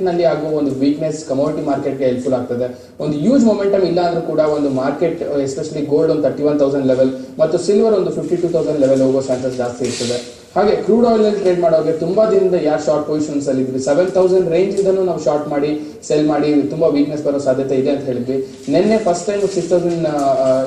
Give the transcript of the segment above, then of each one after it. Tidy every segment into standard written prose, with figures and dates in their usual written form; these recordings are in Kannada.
ನಲ್ಲಿ ಆಗುವ ಒಂದು ವೀಕ್ನೆಸ್ ಕಮೋಡಿಟಿ ಮಾರ್ಕೆಟ್ಗೆ ಹೆಲ್ಪ್ಫುಲ್ ಆಗ್ತದೆ. ಒಂದು ಯೂಸ್ ಮೊಮೆಂಟಮ್ ಇಲ್ಲ ಅಂದ್ರೂ ಕೂಡ ಒಂದು ಮಾರ್ಕೆಟ್ ಎಸ್ಪೆಷಲಿ ಗೋಲ್ಡ್ ಒಂದು 31,000 ಲೆವೆಲ್ ಮತ್ತು ಸಿಲ್ವರ್ ಒಂದು 52,000 ಲೆವೆಲ್ ಹೋಗೋ ಚಾನ್ಸಸ್ ಜಾಸ್ತಿ ಇರ್ತದೆ. ಹಾಗೆ ಕ್ರೂಡ್ ಆಯಿಲ್ ಅಲ್ಲಿ ಟ್ರೇಡ್ ಮಾಡೋರಿಗೆ ತುಂಬಾ ದಿನದಿಂದ ಯಾರು ಶಾರ್ಟ್ ಪೊಸಿಷನ್ಸ್ ಅಲ್ಲಿ ಇದ್ವಿ 7,000 ರೇಂಜ್ ಇಂದನೂ ನಾವು ಶಾರ್ಟ್ ಮಾಡಿ ಸೆಲ್ ಮಾಡಿ ತುಂಬಾ ವೀಕ್ನೆಸ್ ಬರೋ ಸಾಧ್ಯತೆ ಇದೆ ಅಂತ ಹೇಳಿದ್ವಿ. ನಿನ್ನೆ ಫಸ್ಟ್ ಟೈಮ್ 6,000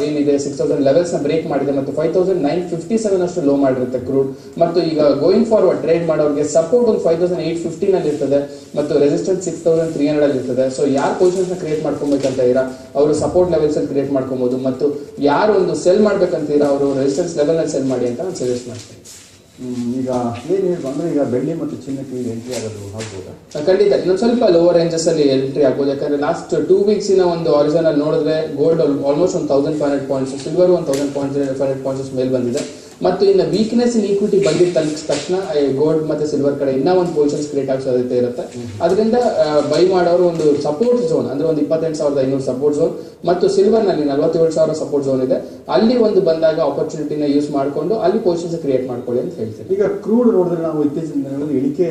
ಏನಿದೆ 6,000 ಲೆವೆಲ್ಸ್ ನ ಬ್ರೇಕ್ ಮಾಡಿದೆ ಮತ್ತು 5,957 ಅಷ್ಟು ಲೋ ಮಾಡಿರುತ್ತೆ ಕ್ರೂಡ್. ಮತ್ತು ಈಗ ಗೋಯಿಂಗ್ ಫಾರ್ವರ್ಡ್ ಟ್ರೇಡ್ ಮಾಡೋರಿಗೆ ಸಪೋರ್ಟ್ ಒಂದು 5,850 ನಲ್ಲಿ ಇರ್ತದೆ ಮತ್ತು ರೆಸಿಸ್ಟೆನ್ಸ್ 6,300 ಅಲ್ಲಿ ಇರ್ತದೆ. ಸೊ ಯಾರು ಪೊಸಿಷನ್ಸ್ ನ ಕ್ರಿಯೇಟ್ ಮಾಡ್ಕೊಬೇಕಂತ ಇರಾ ಅವರು ಸಪೋರ್ಟ್ ಲೆವೆಲ್ಸ್ ಅಲ್ಲಿ ಕ್ರಿಯೇಟ್ ಮಾಡ್ಕೊಬಹುದು ಮತ್ತು ಯಾರು ಒಂದು ಸೆಲ್ ಮಾಡ್ಬೇಕಂತೀರಾ ಅವರು ರೆಸಿಸ್ಟೆನ್ಸ್ ಲೆವೆಲ್ ನಲ್ಲಿ ಸೆಲ್ ಮಾಡಿ ಅಂತ ನಾನು ಸಜೆಸ್ಟ್ ಮಾಡ್ತೀನಿ. ಈಗ ಏನು ಅಂದ್ರೆ ಈಗ ಬೆಳ್ಳಿ ಮತ್ತು ಚಿನ್ನಕ್ಕೆ ಎಂಟ್ರಿ ಆಗೋದು ಆಗ್ಬೋದಾ? ಖಂಡಿತ ಇನ್ನೊಂದು ಸ್ವಲ್ಪ ಲೋವರ್ ರೇಂಜಸ್ ಅಲ್ಲಿ ಎಂಟ್ರಿ ಆಗ್ಬೋದು. ಯಾಕಂದ್ರೆ ಲಾಸ್ಟ್ 2 weeks ಒಂದು ಆರಿಜಿನ್ ಅಲ್ಲಿ ನೋಡಿದ್ರೆ gold almost 1,500 points, silver 1,000 points ಮೇಲೆ ಬಂದಿದೆ. ಮತ್ತು ಇನ್ನು ವೀಕ್ನೆಸ್ ಇನ್ ಈಕ್ವಿಟಿ ಬಂದಿದ್ದ ತಕ್ಷಣ ಗೋಲ್ಡ್ ಮತ್ತೆ ಸಿಲ್ವರ್ ಕಡೆ ಇನ್ನೂ ಒಂದು ಪೊಸಿಷನ್ಸ್ ಕ್ರಿಯೇಟ್ ಆಗೋ ಸಾಧ್ಯತೆ ಇರುತ್ತೆ. ಅದರಿಂದ ಬೈ ಮಾಡೋರು ಒಂದು ಸಪೋರ್ಟ್ ಝೋನ್ ಅಂದ್ರೆ ಒಂದು 28,500 ಸಪೋರ್ಟ್ ಝೋನ್ ಮತ್ತು ಸಿಲ್ವರ್ ನಲ್ಲಿ 47,000 ಸಪೋರ್ಟ್ ಝೋನ್ ಇದೆ, ಅಲ್ಲಿ ಒಂದು ಬಂದಾಗ ಆಪರ್ಚುನಿಟಿನ ಯೂಸ್ ಮಾಡಿಕೊಂಡು ಅಲ್ಲಿ ಪೊಸಿಷನ್ಸ್ ಕ್ರಿಯೇಟ್ ಮಾಡ್ಕೊಳ್ಳಿ ಅಂತ ಹೇಳ್ತೀನಿ. ಈಗ ಕ್ರೂಡ್ ನೋಡಿದ್ರೆ ನಾವು ಇತ್ತೀಚಿನ ದಿನಗಳಲ್ಲಿ ಇಳಿಕೆ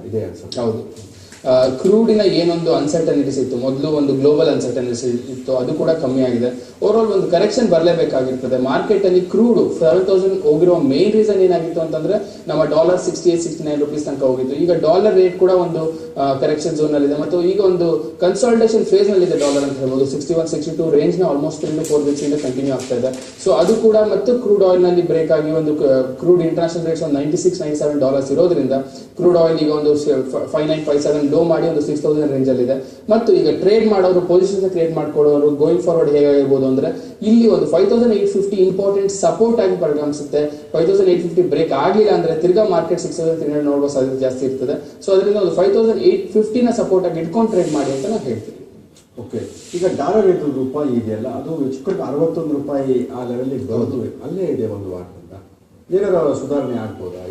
ಇದೆ ಅನ್ಸುತ್ತೆ. ಹೌದು, ಕ್ರೂಡಿನ ಏನೊಂದು ಅನ್ಸರ್ಟನಿಟೀಸ್ ಇತ್ತು ಮೊದಲು, ಒಂದು ಗ್ಲೋಬಲ್ ಅನ್ಸರ್ಟನಿಟೀಸ್ ಇತ್ತು, ಅದು ಕೂಡ ಕಮ್ಮಿ ಆಗಿದೆ. ಓವರ್ ಆಲ್ ಒಂದು ಕರೆಕ್ಷನ್ ಬರಲೇಬೇಕಾಗಿರ್ತದೆ ಮಾರ್ಕೆಟ್ ಅಲ್ಲಿ. ಕ್ರೂಡ್ 7,000 ಹೋಗಿರುವ ಮೇನ್ ರೀಸನ್ ಏನಾಗಿತ್ತು ಅಂತಂದ್ರೆ ನಮ್ಮ ಡಾಲರ್ 68-69 ರುಪೀಸ್ ತನಕ ಹೋಗಿತ್ತು. ಈಗ ಡಾಲರ್ ರೇಟ್ ಕೂಡ ಒಂದು ಕರೆಕ್ಷನ್ ಝೋನ್ ನಲ್ಲಿ ಇದೆ ಮತ್ತು ಈಗ ಒಂದು ಕನ್ಸಾಲಿಡೇಷನ್ ಫೇಸ್ ನಲ್ಲಿ ಇದೆ ಡಾಲರ್ ಅಂತ ಹೇಳ್ಬೋದು. 61-62 ರೇಂಜ್ ನ ಆಲ್ಮೋಸ್ಟ್ 3 to 4 weeks ಇಂದ ಕಂಟಿನ್ಯೂ ಆಗ್ತಾ ಇದೆ. ಸೊ ಅದು ಕೂಡ ಮತ್ತು ಕ್ರೂಡ್ ಆಯಿಲ್ ನಲ್ಲಿ ಬ್ರೇಕ್ ಆಗಿ ಒಂದು ಕ್ರೂಡ್ ಇಂಟರ್ನ್ಯಾಷನಲ್ ರೇಟ್ಸ್ ಒಂದು $96-97 ಇರೋದ್ರಿಂದ ಕ್ರೂಡ್ ಆಯಿಲ್ ಈಗ ಒಂದು 5957 ಲೋ ಮಾಡಿ ಒಂದು 6,000 ರೇಂಜ್ ಅಲ್ಲಿ ಇದೆ. ಮತ್ತು ಈಗ ಟ್ರೇಡ್ ಮಾಡೋರು ಪೊಸಿಷನ್ಸ್ ಕ್ರಿಯೇಟ್ ಮಾಡ್ಕೊಳ್ಳೋರು ಗೋಯಿಂಗ್ ಫಾರ್ವರ್ಡ್ ಹೇಗಾಗಿರ್ಬೋದು ಅಂದ್ರೆ ಇಲ್ಲಿ ಒಂದು 5,850 ಇಂಪಾರ್ಟೆಂಟ್ ಸಪೋರ್ಟ್ ಆಗಿ ಪರಿಗಣಿಸುತ್ತೆ. 5,850 ಬ್ರೇಕ್ ಆಗಿಲ್ಲ ಅಂದ್ರೆ ತಿರ್ಗಾ ಮಾರ್ಕೆಟ್ 6,300 ನೋಡುವ ಸಾಧ್ಯತೆ ಜಾಸ್ತಿ ಇರ್ತದೆ. ಸೊ ಅದರಿಂದ ಒಂದು 5,850 ನ ಸಪೋರ್ಟ್ ಆಗಿ ಇಟ್ಕೊಂಡು ಟ್ರೇಡ್ ಮಾಡಿ ಅಂತ ನಾವು ಹೇಳ್ತೀವಿ. ಓಕೆ, ಈಗ ಡಾಲರ್ ರೇಟ್ ರೂಪಾಯಿ ಇದೆಯಲ್ಲ ಅದು ಹೆಚ್ಚು ಕಡಿಮೆ 61 ರೂಪಾಯಿ ಆ ಲೆವೆಲ್ ಬರೋದು ಅಲ್ಲೇ ಇದೆ ಒಂದು ವಾರದಿಂದ. ಏನಾದ್ರು ಸುಧಾರಣೆ ಆಗ್ಬೋದಾ?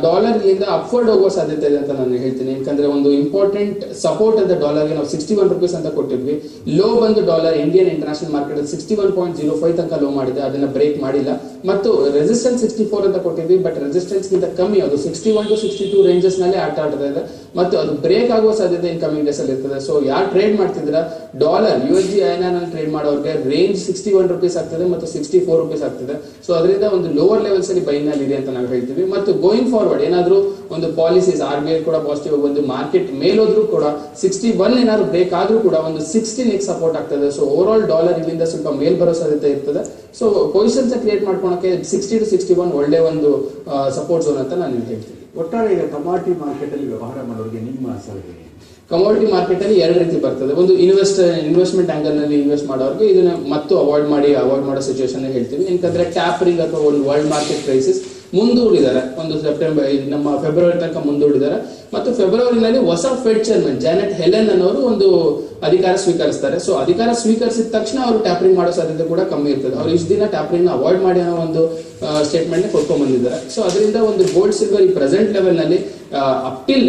ಡಾಲರ್ ಇಂದ ಅಪ್ವರ್ಡ್ ಹೋಗುವ ಸಾಧ್ಯತೆ ಇದೆ ಅಂತ ನಾನು ಹೇಳ್ತೀನಿ. ಯಾಕಂದ್ರೆ ಒಂದು ಇಂಪಾರ್ಟೆಂಟ್ ಸಪೋರ್ಟ್ ಅಂತ ಡಾಲರ್ಗೆ ನಾವು 61 ರೂಪೀಸ್ ಅಂತ ಕೊಟ್ಟಿದ್ವಿ. ಲೋ ಬಂದು ಡಾಲರ್ ಇಂಡಿಯನ್ ಇಂಟರ್ನ್ಯಾಷನಲ್ ಮಾರ್ಕೆಟ್ 61.05 ತನಕ ಲೋ ಮಾಡಿದೆ, ಅದನ್ನ ಬ್ರೇಕ್ ಮಾಡಿಲ್ಲ. ಮತ್ತು ರೆಸಿಸ್ಟೆನ್ಸ್ 64 ಅಂತ ಕೊಟ್ಟಿದ್ವಿ, ಬಟ್ ರೆಸಿಸ್ಟೆನ್ಸ್ ಗಿಂತ ಕಮ್ಮಿ ಅದು 61 to 62 ರೇಂಜಸ್ ನಲ್ಲಿ ಆಟ ಆಡ್ತಾ ಇದೆ ಮತ್ತು ಅದು ಬ್ರೇಕ್ ಆಗುವ ಸಾಧ್ಯತೆ ಇನ್ ಕಮಿಂಗ್ ಡೇಸ್ ಅಲ್ಲಿ ಇರ್ತದೆ. ಸೊ ಯಾರು ಟ್ರೇಡ್ ಮಾಡ್ತಿದ್ರ ಡಾಲರ್ USD INR ನಲ್ಲಿ ಟ್ರೇಡ್ ಮಾಡೋರಿಗೆ ರೇಂಜ್ 61 ರೂಪೀಸ್ ಆಗ್ತದೆ ಮತ್ತು 64 ರೂಪೀಸ್ ಆಗ್ತದೆ. ಸೊ ಅದರಿಂದ ಒಂದು ಲೋವರ್ ಲೆವೆಲ್ಸ್ ಅಲ್ಲಿ ಬೈನಲ್ಲಿ ಇದೆ ಅಂತ ನಾವು ಹೇಳ್ತೀವಿ. ಮತ್ತು ಗೋಯಿಂಗ್ ಫಾರ್ವರ್ಡ್ ಏನಾದ್ರು ಒಂದು ಪಾಲಿಸೀಸ್ RBI ಕೂಡ ಪಾಸಿಟಿವ್ ಬಂದು ಮಾರ್ಕೆಟ್ ಮೇಲೋದ್ರೂ ಕೂಡ 61 ಏನಾದ್ರು ಬ್ರೇಕ್ ಆದ್ರೂ ಕೂಡ ಒಂದು 16 ಸಪೋರ್ಟ್ ಆಗ್ತದೆ. ಸೊ ಓವರ್ ಆಲ್ ಡಾಲರ್ ಇಲ್ಲಿಂದ ಸ್ವಲ್ಪ ಮೇಲ್ ಬರೋ ಸಾಧ್ಯತೆ ಇರ್ತದೆ. ಸೊ ಪೊಸಿಷನ್ಸ್ ಕ್ರಿಯೇಟ್ ಮಾಡ್ಕೊಳಕ್ಕೆ 60 to 61 ಒಳ್ಳೆ ಒಂದು ಸಪೋರ್ಟ್ ಝೋನ್ ಅಂತ ನಾನು ಹೇಳ್ತೀನಿ. ಒಟ್ಟಾರೆ ಈಗ ಕಮಾಡಿಟಿ ಮಾರ್ಕೆಟ್ ಅಲ್ಲಿ ವ್ಯವಹಾರ ಮಾಡೋರಿಗೆ ನಿಮ್ಮ ಸಲಹೆ? ಕಮೋಡಿಟಿ ಮಾರ್ಕೆಟ್ ಅಲ್ಲಿ ಎರಡು ರೀತಿ ಬರ್ತದೆ. ಒಂದು ಇನ್ವೆಸ್ಟ್ಮೆಂಟ್ ಆಂಗಲ್ ನಲ್ಲಿ ಇನ್ವೆಸ್ಟ್ ಮಾಡೋರಿಗೆ ಇದನ್ನ ಮತ್ತು ಅವಾಯ್ಡ್ ಮಾಡೋ ಸಿಚುವೇಶನ್ ಹೇಳ್ತೀವಿ. ಯಾಕಂದ್ರೆ ಟ್ಯಾಪರಿಂಗ್ ಅಥವಾ ಒಂದು ವರ್ಲ್ಡ್ ಮಾರ್ಕೆಟ್ ಕ್ರೈಸಿಸ್ ಮುಂದೂಡಿದ್ದಾರೆ, ಒಂದು ನಮ್ಮ ಫೆಬ್ರವರಿ ತನಕ ಮುಂದೂಡಿದ್ದಾರೆ. ಮತ್ತು ಫೆಬ್ರವರಿನಲ್ಲಿ ಹೊಸ ಫೆಡ್ ಚೇರ್ಮನ್ ಜಾನೆಟ್ ಹೆಲೆನ್ ಅನ್ನೋರು ಒಂದು ಅಧಿಕಾರ ಸ್ವೀಕರಿಸ್ತಾರೆ. ಸೊ ಅಧಿಕಾರ ಸ್ವೀಕರಿಸಿದ ತಕ್ಷಣ ಅವರು ಟ್ಯಾಪರಿಂಗ್ ಮಾಡೋ ಸಾಧ್ಯತೆ ಕೂಡ ಕಮ್ಮಿ ಇರ್ತದೆ. ಅವ್ರು ಇಷ್ಟು ದಿನ ಟ್ಯಾಪರಿಂಗ್ ಅವಾಯ್ಡ್ ಮಾಡಿ ಅನ್ನೋ ಒಂದು ಸ್ಟೇಟ್ಮೆಂಟ್ ಕೊಟ್ಕೊಂಡ್ ಬಂದಿದ್ದಾರೆ. ಸೊ ಅದರಿಂದ ಒಂದು ಗೋಲ್ಡ್ ಸಿಲ್ವರ್ ಈ ಪ್ರೆಸೆಂಟ್ ಲೆವೆಲ್ ನಲ್ಲಿ ಅಪ್ ಟಿಲ್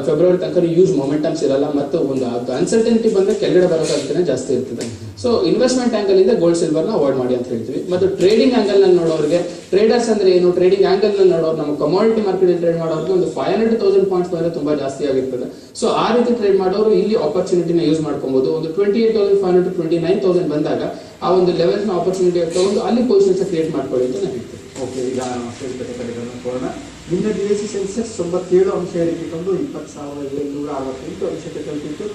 ಫೆಬ್ರವರಿ ತನಕ ಯೂಸ್ ಮೊಮೆಂಟಮ್ಸ್ ಇರಲ್ಲ ಮತ್ತು ಒಂದು ಅನ್ಸರ್ಟನಿಟಿ ಬಂದ್ರೆ ಕೆಳಗಡೆ ಬರೋ ಸಾಧ್ಯತೆ ಜಾಸ್ತಿ ಇರ್ತದೆ. ಸೊ ಇನ್ವೆಸ್ಟ್ಮೆಂಟ್ ಆಂಗಲ್ ಇಂದ ಗೋಲ್ಡ್ ಸಿಲ್ವರ್ ನ ಅವಾಯ್ಡ್ ಮಾಡಿ ಅಂತ ಹೇಳ್ತೀವಿ. ಮತ್ತು ಟ್ರೇಡಿಂಗ್ ಆಂಗಲ್ ನಲ್ಲಿ ನೋಡೋರಿಗೆ ಟ್ರೇಡರ್ಸ್ ಅಂದ್ರೆ ಏನು, ಟ್ರೇಡಿಂಗ್ ಆಂಗಲ್ ನಲ್ಲಿ ನೋಡೋರು ನಮ್ಮ ಕಮಾಡಿಟಿ ಮಾರ್ಕೆಟ್ ಟ್ರೇಡ್ ಮಾಡೋರಿಗೆ ಒಂದು 500 to 1,000 ಪಾಯಿಂಟ್ಸ್ ಬಂದ್ರೆ ತುಂಬಾ ಜಾಸ್ತಿ ಆಗಿರ್ತದೆ. ಸೊ ಆ ರೀತಿ ಟ್ರೇಡ್ ಮಾಡೋರು ಇಲ್ಲಿ ಆಪರ್ಚುನಿಟಿನ ಯೂಸ್ ಮಾಡ್ಕೊಬಹುದು. ಒಂದು 28,500 to 29,000 ಬಂದಾಗ ಆ ಒಂದು ಲೆವೆಲ್ ನ ಆಪರ್ಚುನಿಟಿ ತಗೊಂಡು ಅಲ್ಲಿ ಪೊಸಿಷನ್ಸ್ ಕ್ರಿಯೇಟ್ ಮಾಡ್ಕೊಳ್ಳಿ ಅಂತ ನಾನು ಹೇಳ್ತೀನಿ. ಓಕೆ, ಈಗ ನಿನ್ನೆ BSE ಸೆನ್ಸೆಕ್ಸ್ 97 ಅಂಶ ಏರಿಕೆಗೊಂಡು 20,768 ಅಂಶಕ್ಕೆ ತಲುಪಿತ್ತು.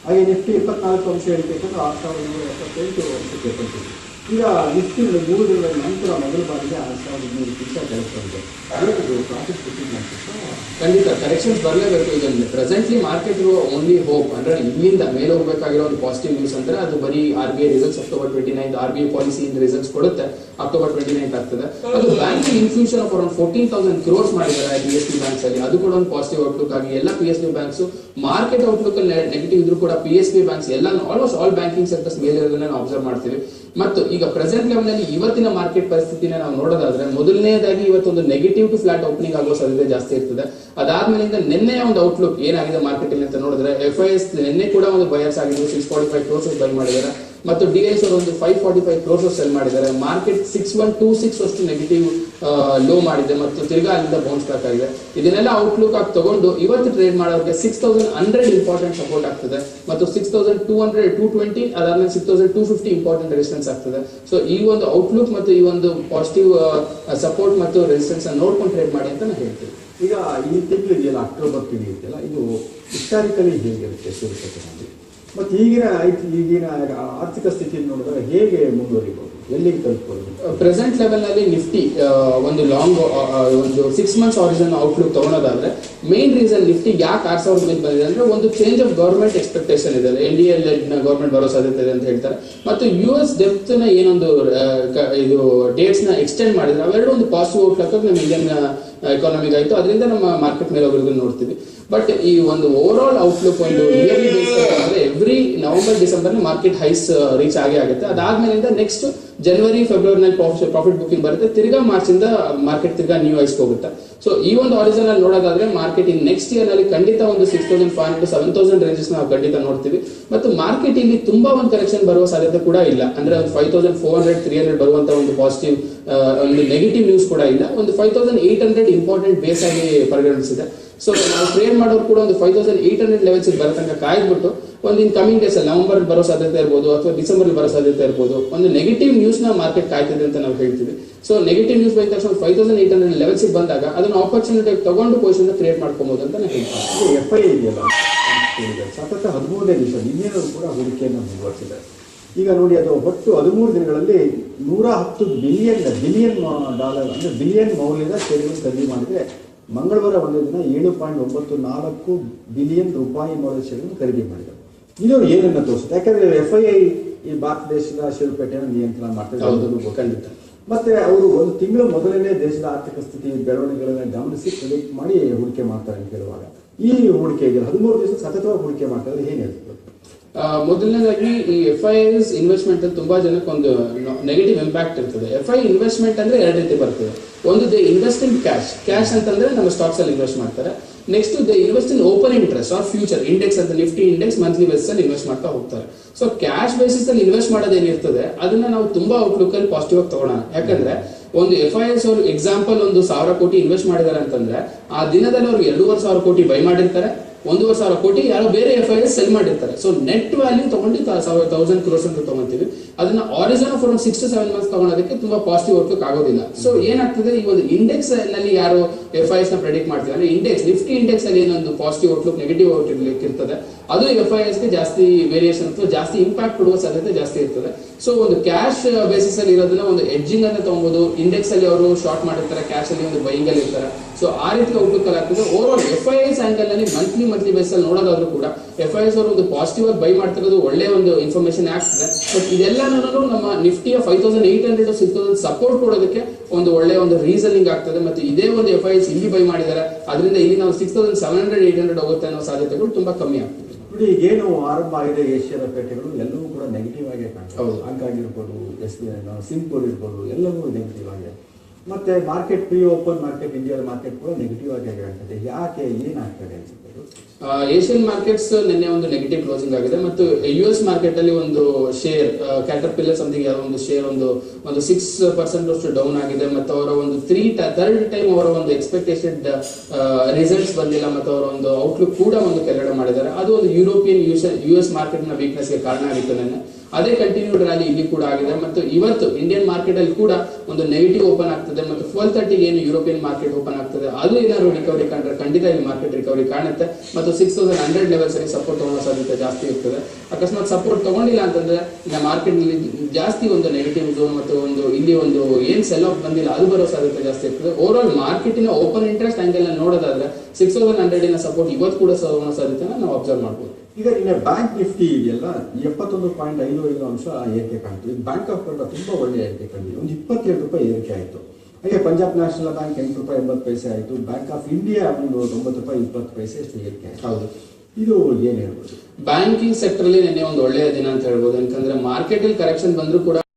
ಹಾಗೆ ನಿಫ್ಟಿ 24 ಅಂಶ ಏರಿಕೆಗೊಂಡು 6,278 ಅಂಶಕ್ಕೆ ತಲುಪಿತ್ತು. ಈಗ ನಿಫ್ಟಿ 3 ದಿನಗಳ ನಂತರ ಮೊದಲ ಬಾರಿಗೆ 6,200 ಕೆಳಗೆ ಪ್ರಾಫಿಟ್ ಬುಕಿಂಗ್ ಮಾಡ್ತಿತ್ತು. ಖಂಡಿತ ಕರೆಕ್ಷನ್ಸ್ ಬರಲೇಬೇಕು. ಈಗ ಪ್ರೆಸೆಂಟ್ಲಿ ಮಾರ್ಕೆಟ್ ಇರುವ ಓನ್ಲಿ ಹೋಪ್ ಅಂದ್ರೆ ಇಲ್ಲಿಂದ ಮೇಲೆ ಹೋಗಬೇಕಾಗಿರೋ ಒಂದು ಪಾಸಿಟಿವ್ ನ್ಯೂಸ್ ಅಂದ್ರೆ ಅದು ಬರೀ RBI results October 29 RBI policy results ಕೊಡುತ್ತೆ, ಅಕ್ಟೋಬರ್ 29 ಆಗ್ತದೆ. ಅದು banking infusion of around 14,000 crores ಮಾಡಿದ್ದಾರೆ PSB ಬ್ಯಾಂಕ್ಸ್ ಅಲ್ಲಿ. ಅದು ಕೂಡ ಒಂದು ಪಾಸಿಟಿವ್ ಔಟ್ಲುಕ್ ಆಗಿ ಎಲ್ಲ PSB banks market outlook negative ಇದ್ರು ಕೂಡ PSB ಬ್ಯಾಂಕ್ಸ್ ಎಲ್ಲ ಆಲ್ಮೋಸ್ಟ್ ಆಲ್ ಬ್ಯಾಂಕಿಂಗ್ ಸೆಕ್ಟರ್ಸ್ ಮೇಲೆ ಇರೋದನ್ನ ನಾವು ಅಬ್ಸರ್ವ್ ಮಾಡ್ತೀವಿ. ಮತ್ತು ಈಗ ಪ್ರೆಸೆಂಟ್ ಲೆವೆಲ್ ನಲ್ಲಿ ಇವತ್ತಿನ ಮಾರ್ಕೆಟ್ ಪರಿಸ್ಥಿತಿನ ನಾವು ನೋಡೋದಾದ್ರೆ ಮೊದಲನೇದಾಗಿ ಇವತ್ತೊಂದು ನೆಗೆಟಿವ್ ಟು ಫ್ಲಾಟ್ ಓಪನಿಂಗ್ ಆಗುವ ಸಾಧ್ಯತೆ ಜಾಸ್ತಿ ಇರ್ತದೆ. ಅದಾದ್ಮೇಲಿಂದ ನಿನ್ನೆ ಒಂದು ಔಟ್ಲುಕ್ ಏನಾಗಿದೆ ಮಾರ್ಕೆಟ್ ಅಂತ ನೋಡಿದ್ರೆ FIS ನಿನ್ನೆ ಕೂಡ ಒಂದು ಬಯರ್ಸ್ ಆಗಿದ್ದು 645 crores ಬೈ ಮಾಡಿದ್ದಾರೆ. ಮತ್ತು DIS ಅವರು ಒಂದು 545 crores ಸೆಲ್ ಮಾಡಿದ್ದಾರೆ. ಮಾರ್ಕೆಟ್ 6126 ಅಷ್ಟು ನೆಗೆಟಿವ್ ಲೋ ಮಾಡಿದೆ ಮತ್ತು ತಿರ್ಗಾ ಅಲ್ಲಿಂದ ಬೌನ್ಸ್ ಬ್ಯಾಕ್ ಆಗಿದೆ. ಇದನ್ನೆಲ್ಲ ಔಟ್ಲುಕ್ ಆಗಿ ತಗೊಂಡು ಇವತ್ತು ಟ್ರೇಡ್ ಮಾಡೋರಿಗೆ 6100 ಇಂಪಾರ್ಟೆಂಟ್ ಸಪೋರ್ಟ್ ಆಗ್ತದೆ ಮತ್ತು 6200 220 ಅದಾದ್ಮೇಲೆ 6250 ಇಂಪಾರ್ಟೆಂಟ್ ರೆಸಿಸ್ಟೆನ್ಸ್ ಆಗ್ತದೆ. ಸೊ ಈ ಒಂದು ಔಟ್ಲುಕ್ ಮತ್ತು ಈ ಒಂದು ಪಾಸಿಟಿವ್ ಸಪೋರ್ಟ್ ಮತ್ತು ರೆಸಿಸ್ಟೆನ್ಸ್ ಅನ್ನು ನೋಡ್ಕೊಂಡು ಟ್ರೇಡ್ ಮಾಡಿ ಅಂತ ನಾನು ಹೇಳ್ತೀನಿ. ಈಗ ಈ ತಿಂಗಳು ಇದೆಯಲ್ಲ, ಅಕ್ಟೋಬರ್ ತಿಂಗಳು ಇದೆಯಲ್ಲ, ಇದು ಹಿಸ್ಟಾರಿಕಲಿ ಹೇಗಿರುತ್ತೆ ಷೇರುಪೇಟೆನಲ್ಲಿ ಮತ್ತು ಈಗಿನ ಆರ್ಥಿಕ ಸ್ಥಿತಿಯನ್ನು ನೋಡಿದ್ರೆ ಹೇಗೆ ಮುಂದುವರಿಬಹುದು, ಎಲ್ಲಿಗೆ ತಲುಪಬಹುದು? ಪ್ರೆಸೆಂಟ್ ಲೆವೆಲ್ ನಲ್ಲಿ ನಿಫ್ಟಿ ಒಂದು ಲಾಂಗ್ ಒಂದು 6 months ಹಾರಿಜನ್ ಔಟ್ಲುಕ್ ತಗೊಳೋದಾದ್ರೆ ಮೇನ್ ರೀಸನ್ ನಿಫ್ಟಿ ಯಾಕೆ 6000 ಮೇಲೆ ಬಂದಿದೆ ಅಂದ್ರೆ ಒಂದು ಚೇಂಜ್ ಆಫ್ ಗವರ್ಮೆಂಟ್ ಎಕ್ಸ್ಪೆಕ್ಟೇಷನ್ ಇದೆ, NDA ಲೆಡ್ ಗವರ್ಮೆಂಟ್ ಬರೋ ಸಾಧ್ಯತೆ ಇದೆ ಅಂತ ಹೇಳ್ತಾರೆ. ಮತ್ತು US ಡೆಪ್ತ್ ನ ಏನೊಂದು ಇದು ಡೇಟ್ಸ್ ನ ಎಕ್ಸ್ಟೆಂಡ್ ಮಾಡಿದ್ರೆ ಅವೆರಡು ಒಂದು ಪಾಸಿಟಿವ್ ಔಟ್ಲುಕ್ ನಮ್ಮ ಇಂಡಿಯನ್ ಎಕಾನಮಿಗೆ ಆಯಿತು, ಅದರಿಂದ ನಮ್ಮ ಮಾರ್ಕೆಟ್ ಮೇಲೆ ಹೋಗೋದನ್ನ ನೋಡ್ತೀವಿ. ಬಟ್ ಈ ಒಂದು ಓವರ್ ಆಲ್ ಔಟ್ಲುಕ್ ಒಂದು ಇಯರ್ಲಿ ಬೇಸ್ ಅಂದ್ರೆ every November December market ice reach ಆಗುತ್ತೆ. ಅದಾದ್ಮೇಲಿಂದ ನೆಕ್ಸ್ಟ್ ಜನವರಿ ಫೆಬ್ರವರಿನಲ್ಲಿ ಪ್ರಾಫಿಟ್ ಬುಕಿಂಗ್ ಬರುತ್ತೆ, ತಿರ್ಗಾ ಮಾರ್ಚ್ ಇಂದ ಮಾರ್ಕೆಟ್ ತಿರ್ಗಾ ನ್ಯೂ ಹೈಸ್ ಹೋಗುತ್ತೆ. ಸೊ ಈ ಒಂದು ಆರಿಜಿನ್ ಅಲ್ಲಿ ನೋಡೋದಾದ್ರೆ ಮಾರ್ಕೆಟ್ ಇನ್ ನೆಕ್ಸ್ಟ್ ಇಯರ್ ನಲ್ಲಿ ಖಂಡಿತ ಒಂದು 6500 7000 ರೇಂಜಸ್ ನಾವು ಖಂಡಿತ ನೋಡ್ತೀವಿ. ಮತ್ತು ಮಾರ್ಕೆಟ್ ಇಲ್ಲಿ ತುಂಬಾ ಒಂದು ಕರೆಕ್ಷನ್ ಬರುವ ಸಾಧ್ಯತೆ ಕೂಡ ಇಲ್ಲ, ಅಂದ್ರೆ ಒಂದು 5400 300 ಬರುವಂತ ಒಂದು ಪಾಸಿಟಿವ್ ಒಂದು ನೆಗೆಟಿವ್ ನ್ಯೂಸ್ ಕೂಡ ಇಲ್ಲ. ಒಂದು 5800 ಇಂಪಾರ್ಟೆಂಟ್ ಬೇಸ್ ಆಗಿ ಪರಿಗಣಿಸಿದೆ. ಸೊ ನಾವು ಟ್ರೇಡ್ ಮಾಡೋರು ಕೂಡ ಒಂದು 5800 ಲೆವೆಲ್ಸ್ ಬರೋ ತನಕ ಕಾಯ್ದ್ಬಿಟ್ಟು ಒಂದು ಇನ್ ಕಮಿಂಗ್ ಡೇಸ್ ಅಲ್ಲಿ ನವೆಂಬರ್ ಬರೋ ಸಾಧ್ಯತೆ ಇರ್ಬೋದು ಅಥವಾ ಡಿಸೆಂಬರ್ ಬರೋ ಸಾಧ್ಯತೆ ಇರ್ಬೋದು. ಒಂದು ನೆಗೆಟಿವ್ ನ್ಯೂಸ್ ನ ಮಾರ್ಕೆಟ್ ಕಾಯ್ತಿದೆ ಅಂತ ನಾವು ಹೇಳ್ತೀವಿ. ಸೊ ನೆಗೆಟಿವ್ ನ್ಯೂಸ್ ಬಂದ ತಕ್ಷಣ 5800 ಲೆವೆಲ್ಸ್ ಬಂದಾಗ ಅದನ್ನ ಆಪರ್ಚುನಿಟಿ ತಗೊಂಡು ಪೊಸಿಷನ್ ಕ್ರಿಯೇಟ್ ಮಾಡ್ಕೊಬಹುದು ಅಂತ ನಾನು ಹೇಳ್ತೀನಿ. FI ಇದೆಯಲ್ಲ, ಸತತ 13ನೇ ದಿವಸ ನಿನ್ನೆನೂ ಕೂಡ ಹೂಡಿಕೆಯನ್ನು ಮುಂದುವರಿಸಿದೆ. ಈಗ ನೋಡಿ, ಅದು ಒಟ್ಟು 13 ದಿನಗಳಲ್ಲಿ 110 ಬಿಲಿಯನ್ ಡಾಲರ್ ಅಂದ್ರೆ ಬಿಲಿಯನ್ ಮೌಲ್ಯದ ಷೇರುಗಳನ್ನು ಖರೀದಿ ಮಾಡಿದ್ರೆ, ಮಂಗಳವಾರ ಒಂದೇ ದಿನ 7.94 ಬಿಲಿಯನ್ ರೂಪಾಯಿ ಮೌಲ್ಯದ ಷೇರುಗಳನ್ನು ಖರೀದಿ ಮಾಡಿದ್ದಾರೆ. ಇದು ಏನನ್ನ ತೋರಿಸುತ್ತೆ? ಯಾಕಂದ್ರೆ FII ಈ ಭಾರತ ದೇಶದ ಷೇರುಪೇಟೆಯನ್ನು ನಿಯಂತ್ರಣ ಮಾಡ್ತಾರೆ ಖಂಡಿತ. ಮತ್ತೆ ಅವರು ಒಂದು ತಿಂಗಳು ಮೊದಲನೇ ದೇಶದ ಆರ್ಥಿಕ ಸ್ಥಿತಿ ಬೆಳವಣಿಗೆಗಳನ್ನ ಗಮನಿಸಿ ಪ್ರೆಡಿಕ್ಟ್ ಮಾಡಿ ಹೂಡಿಕೆ ಮಾಡ್ತಾರೆ ಅಂತ ಹೇಳುವಾಗ, ಈ ಹೂಡಿಕೆ 13 ದಿವಸ ಸತತವಾಗಿ ಹೂಡಿಕೆ ಮಾಡ್ತಾರೆ, ಏನ್ ಹೇಳ್ತಾರೆ? ಮೊದಲನೇದಾಗಿ ಈ FIIs ಇನ್ವೆಸ್ಟ್ಮೆಂಟ್ ಅಲ್ಲಿ ತುಂಬಾ ಜನಕ್ಕೆ ಒಂದು ನೆಗೆಟಿವ್ ಇಂಪ್ಯಾಕ್ಟ್ ಇರ್ತದೆ. FI ಇನ್ವೆಸ್ಟ್ಮೆಂಟ್ ಅಂದ್ರೆ ಎರಡು ರೀತಿ ಬರ್ತದೆ. ಒಂದು ದೇ ಇನ್ವೆಸ್ಟ್ ಇನ್ ಕ್ಯಾಶ್ ಅಂತಂದ್ರೆ ನಮ್ಮ ಸ್ಟಾಕ್ಸ್ ಅಲ್ಲಿ ಇನ್ವೆಸ್ಟ್ ಮಾಡ್ತಾರೆ. Next they invest in open interest or future index ಅಂತ ನಿಫ್ಟಿ ಇಂಡೆಕ್ಸ್ ಮಂತ್ಲಿ ಬೇಸಿಸ್ ಅಲ್ಲಿ ಇನ್ವೆಸ್ಟ್ ಮಾಡ್ತಾ ಹೋಗ್ತಾರೆ. ಸೊ ಕ್ಯಾಶ್ ಬೇಸಿಸ್ ಅಲ್ಲಿ ಇನ್ವೆಸ್ಟ್ ಮಾಡೋದೇನಿರ್ತದೆ ಅದನ್ನ ನಾವು ತುಂಬಾ ಔಟ್ಲುಕ್ ಅಲ್ಲಿ ಪಾಸಿಟಿವ್ ಆಗಿ ತಗೊಳ್ಳೋಣ. ಯಾಕಂದ್ರೆ ಒಂದು FIIs ಅವರು ಎಕ್ಸಾಂಪಲ್ ಒಂದು 1000 ಕೋಟಿ ಇನ್ವೆಸ್ಟ್ ಮಾಡಿದ್ದಾರೆ ಅಂತಂದ್ರೆ ಆ ದಿನದಲ್ಲಿ ಅವ್ರು 2500 ಕೋಟಿ ಬೈ ಮಾಡಿರ್ತಾರೆ, 1,500 ಕೋಟಿ ಯಾರೋ ಬೇರೆ FIIs ಸೆಲ್ ಮಾಡಿರ್ತಾರೆ. ಸೊ ನೆಟ್ ವ್ಯಾಲ್ಯೂ ತಗೊಂಡು 1000 crores ಅಂತ ತಗೊಂತೀವಿ. ಅದನ್ನ ಆರಿಜಿನ್ ಆಫ್ ಒಂದು 6 to 7 months ತಗೊಳೋದಕ್ಕೆ ತುಂಬಾ ಪಾಸಿಟಿವ್ ಔಟ್ಲುಕ್ ಆಗೋದಿಲ್ಲ. ಸೊ ಏನಾಗ್ತದೆ, ಈ ಒಂದು ಇಂಡೆಕ್ಸ್ ನಲ್ಲಿ ಯಾರು FIIs ನ ಪ್ರೆಡಿಕ್ಟ್ ಮಾಡ್ತೀವಿ ಅಂದ್ರೆ ಇಂಡೆಕ್ಸ್ ನಿಫ್ಟಿ ಇಂಡೆಕ್ಸ್ ಅಲ್ಲಿ ಏನೊಂದು ಪಾಸಿಟಿವ್ ಔಟ್ಲುಕ್ ನೆಗೆಟಿವ್ ಔಟ್ಲುಕ್ ಇರ್ತದೆ, ಅದು FIIs ಗೆ ಜಾಸ್ತಿ ವೇರಿಯೇಷನ್ ಅಥವಾ ಜಾಸ್ತಿ ಇಂಪ್ಯಾಕ್ಟ್ ಕೊಡುವ ಸಾಧ್ಯತೆ ಜಾಸ್ತಿ ಇರ್ತದೆ. ಸೊ ಒಂದು ಕ್ಯಾಶ್ ಬೇಸಿಸ್ ಅಲ್ಲಿ ಇರೋದನ್ನ ಒಂದು ಎಡ್ಜಿಂಗ್ ಅಂತ ತಗೊಬಹುದು. ಇಂಡೆಕ್ಸ್ ಅಲ್ಲಿ ಅವರು ಶಾರ್ಟ್ ಮಾಡಿರ್ತಾರೆ, ಕ್ಯಾಶ್ ಅಲ್ಲಿ ಒಂದು ಬೈಯಿಂಗ್ ಅಲ್ಲಿ ಇರ್ತಾರೆ. ಸೊ ಆ ರೀತಿ ಔಟ್ಲುಕ್ ಅಲ್ಲಿ ಆಗ್ತದೆ. ಓವರ್ ಆಲ್ FIIs ಆಂಗಲ್ ನಲ್ಲಿ ಮಂತ್ಲಿ ಬೇಸ್ ಅಲ್ಲಿ ನೋಡೋದಾದ್ರೂ ಕೂಡ FIIs ಅವರು ಒಂದು ಪಾಸಿಟಿವ್ ಆಗಿ ಬೈ ಮಾಡ್ತಿರೋದು ಒಳ್ಳೆ ಒಂದು ಇನ್ಫಾರ್ಮೇಶನ್ ಆಗ್ತದೆ. ಬಟ್ ಇದೆಲ್ಲ ನಮ್ಮ ನಿಫ್ಟಿಯ 5800 to 6000 ಸಪೋರ್ಟ್ ಕೊಡೋದಕ್ಕೆ ಒಂದು ಒಳ್ಳೆ ಒಂದು ರೀಸನಿಂಗ್ ಆಗ್ತದೆ. ಮತ್ತು ಇದೇ ಒಂದು FIIs ಇಲ್ಲಿ ಬೈ ಮಾಡಿದ್ದಾರೆ, ಅದರಿಂದ ಇಲ್ಲಿ ನಾವು 6700 800 ಹೋಗುತ್ತೆ ಅನ್ನೋ ಸಾಧ್ಯತೆಗಳು ತುಂಬಾ ಕಮ್ಮಿ ಆಗ್ತದೆ. ನೋಡಿ, ಈಗೇನು ಆರಂಭ ಆಗಿದೆ ಏಷ್ಯಾದ ಪೇಟೆಗಳು ಎಲ್ಲವೂ ಕೂಡ ನೆಗೆಟಿವ್ ಆಗಿ ಕಾಣ್ತವೆ. ಹಾಗಾಗಿ ಇರ್ಬೋದು, ಸಿಂಪಲ್ ಇರ್ಬೋದು, ಎಲ್ಲವೂ ನೆಗೆಟಿವ್ ಆಗಿದೆ. ಮತ್ತೆ ಮಾರ್ಕೆಟ್ ಪ್ರೀ ಓಪನ್ ಮಾರ್ಕೆಟ್ ಇಂಡಿಯಾದ ಮಾರ್ಕೆಟ್ ಕೂಡ ನೆಗೆಟಿವ್ ಆಗಿ ಆಗ್ತದೆ. ಯಾಕೆ, ಏನಾಗ್ತದೆ ಅನ್ಸುತ್ತೆ? ಏಷ್ಯನ್ ಮಾರ್ಕೆಟ್ಸ್ ನಿನ್ನೆ ಒಂದು ನೆಗೆಟಿವ್ ಕ್ಲೋಸಿಂಗ್ ಆಗಿದೆ ಮತ್ತು US ಮಾರ್ಕೆಟ್ ಅಲ್ಲಿ ಒಂದು ಶೇರ್ ಕ್ಯಾಟರ್ಪಿಲ್ಲರ್ ಸಮಥಿಂಗ್ ಒಂದು ಶೇರ್ ಒಂದು 6% ಅಷ್ಟು ಡೌನ್ ಆಗಿದೆ. ಮತ್ತು ಅವರ ಒಂದು ಥರ್ಡ್ ಟೈಮ್ ಅವರ ಒಂದು ಎಕ್ಸ್ಪೆಕ್ಟೇಷನ್ ರಿಸಲ್ಟ್ಸ್ ಬಂದಿಲ್ಲ ಮತ್ತು ಅವರ ಒಂದು ಔಟ್ಲುಕ್ ಕೂಡ ಒಂದು ಕೆಳಗಡೆ ಮಾಡಿದ್ದಾರೆ. ಅದು ಒಂದು ಯುರೋಪಿಯನ್ US ಮಾರ್ಕೆಟ್ ನ ವೀಕ್ನೆಸ್ ಗೆ ಕಾರಣ ಆಗಿತ್ತು ನಿನ್ನೆ. ಅದೇ ಕಂಟಿನ್ಯೂಡ್ ರ್ಯಾಲಿ ಇಲ್ಲಿ ಕೂಡ ಆಗಿದೆ. ಮತ್ತು ಇವತ್ತು ಇಂಡಿಯನ್ ಮಾರ್ಕೆಟ್ ಅಲ್ಲಿ ಕೂಡ ಒಂದು ನೆಗೆಟಿವ್ ಓಪನ್ ಆಗ್ತದೆ ಮತ್ತು 12:30 ಏನು ಯುರೋಪಿಯನ್ ಮಾರ್ಕೆಟ್ ಓಪನ್ ಆಗ್ತದೆ, ಅದು ಏನಾದ್ರು ರಿಕವರಿ ಕಂಡ್ರೆ ಖಂಡಿತ ಇಲ್ಲಿ ಮಾರ್ಕೆಟ್ ರಿಕವರಿ ಕಾಣುತ್ತೆ. ಮತ್ತು 6100 ಲೆವೆಲ್ಸ್ ಅಲ್ಲಿ ಸಪೋರ್ಟ್ ತಗೊಳ್ಳೋ ಸಾಧ್ಯತೆ ಜಾಸ್ತಿ ಇರ್ತದೆ. ಅಕಸ್ಮಾತ್ ಸಪೋರ್ಟ್ ತಗೊಂಡಿಲ್ಲ ಅಂತಂದ್ರೆ ಇನ್ನು ಮಾರ್ಕೆಟ್ ನಲ್ಲಿ ಜಾಸ್ತಿ ಒಂದು ನೆಗೆಟಿವ್ ಝೋನ್ ಮತ್ತು ಒಂದು ಇಲ್ಲಿ ಒಂದು ಏನ್ ಸೆಲ್ ಆಫ್ ಬಂದಿಲ್ಲ ಅದು ಬರೋ ಸಾಧ್ಯತೆ ಜಾಸ್ತಿ ಇರ್ತದೆ. ಓವರ್ ಆಲ್ ಮಾರ್ಕೆಟಿನ ಓಪನ್ ಇಂಟ್ರೆಸ್ಟ್ ಆಂಗಲ್ ನೋಡೋದಾದ್ರೆ 6100 ಸಪೋರ್ಟ್ ಇವತ್ತು ಕೂಡ ತಗೊಳ್ಳೋ ಸಾಧ್ಯತೆನ ನಾವು ಅಬ್ಸರ್ವ್ ಮಾಡಬಹುದು. ಈಗ ನಿನ್ನೆ ಬ್ಯಾಂಕ್ ನಿಫ್ಟಿ ಇದೆಯಲ್ಲ 71.55 ಅಂಶ ಏರಿಕೆ ಕಾಣ್ತೀವಿ. ಬ್ಯಾಂಕ್ ಆಫ್ ಬರೋಡಾ ತುಂಬಾ ಒಳ್ಳೆ ಏರಿಕೆ ಕಂಡಿದೆ, ಒಂದು 27 ರೂಪಾಯಿ ಏರಿಕೆ ಆಯಿತು. ಹಾಗೆ ಪಂಜಾಬ್ ನ್ಯಾಷನಲ್ ಬ್ಯಾಂಕ್ 8 ರೂಪಾಯಿ 80 ಪೈಸೆ ಆಯಿತು. ಬ್ಯಾಂಕ್ ಆಫ್ ಇಂಡಿಯಾ ಒಂದು 9 ರೂಪಾಯಿ 20 ಪೈಸೆ ಅಷ್ಟು ಏರಿಕೆ ಆಯಿತು. ಹೌದು, ಇದು ಏನ್ ಹೇಳ್ಬೋದು? ಬ್ಯಾಂಕಿಂಗ್ ಸೆಕ್ಟರ್ ಅಲ್ಲಿ ನಿನ್ನೆ ಒಂದು ಒಳ್ಳೆಯ ದಿನ ಅಂತ ಹೇಳ್ಬೋದು. ಯಾಕಂದ್ರೆ ಮಾರ್ಕೆಟ್ ಅಲ್ಲಿ ಕರೆಕ್ಷನ್ ಬಂದ್ರು ಕೂಡ